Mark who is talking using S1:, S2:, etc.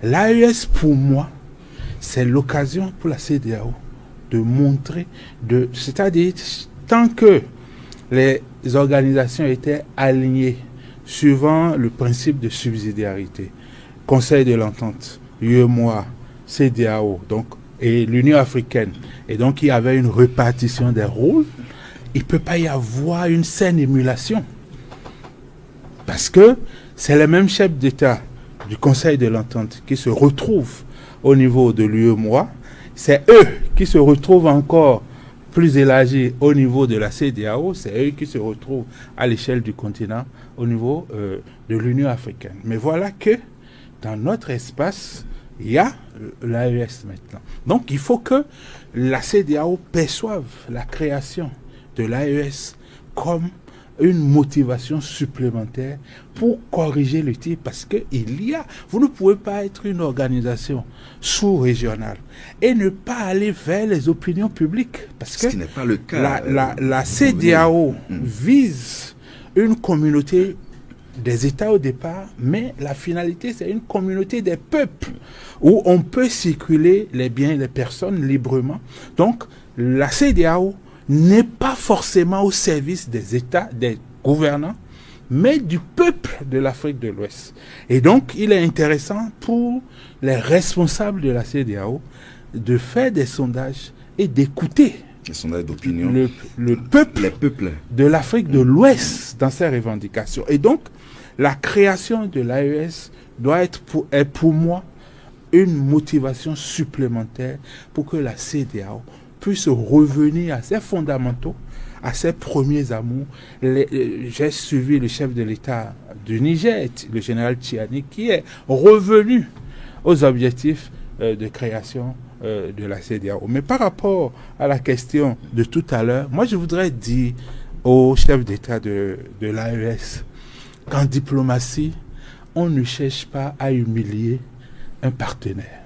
S1: l'AES, pour moi, c'est l'occasion pour la CEDEAO de montrer, c'est-à-dire, tant que les organisations étaient alignées suivant le principe de subsidiarité, Conseil de l'Entente, UEMOA, CEDEAO, donc, et l'Union africaine, et donc il y avait une répartition des rôles, il ne peut pas y avoir une saine émulation. Parce que c'est les mêmes chefs d'État du Conseil de l'Entente qui se retrouvent au niveau de l'UEMOA, c'est eux qui se retrouvent encore plus élargis au niveau de la CEDEAO, c'est eux qui se retrouvent à l'échelle du continent au niveau de l'Union africaine. Mais voilà que dans notre espace, il y a l'AES maintenant. Donc il faut que la CEDEAO perçoive la création de l'AES comme une motivation supplémentaire pour corriger le tir, parce que vous ne pouvez pas être une organisation sous-régionale et ne pas aller vers les opinions publiques, parce que
S2: ce qui n'est pas le cas.
S1: La CEDEAO vise une communauté des États au départ, mais la finalité, c'est une communauté des peuples où on peut circuler les biens et les personnes librement. Donc, la CEDEAO n'est pas forcément au service des États, des gouvernants, mais du peuple de l'Afrique de l'Ouest. Et donc, il est intéressant pour les responsables de la CEDEAO de faire des sondages et d'écouter
S2: les sondages d'opinion,
S1: le peuple de l'Afrique de l'Ouest dans ses revendications. Et donc, la création de l'AES doit être pour moi une motivation supplémentaire pour que la CEDEAO puisse revenir à ses fondamentaux, à ses premiers amours. J'ai suivi le chef de l'État du Niger, le général Tchiani, qui est revenu aux objectifs de création de la CEDEAO. Mais par rapport à la question de tout à l'heure, moi je voudrais dire au chef d'État de l'AES qu'en diplomatie, on ne cherche pas à humilier un partenaire.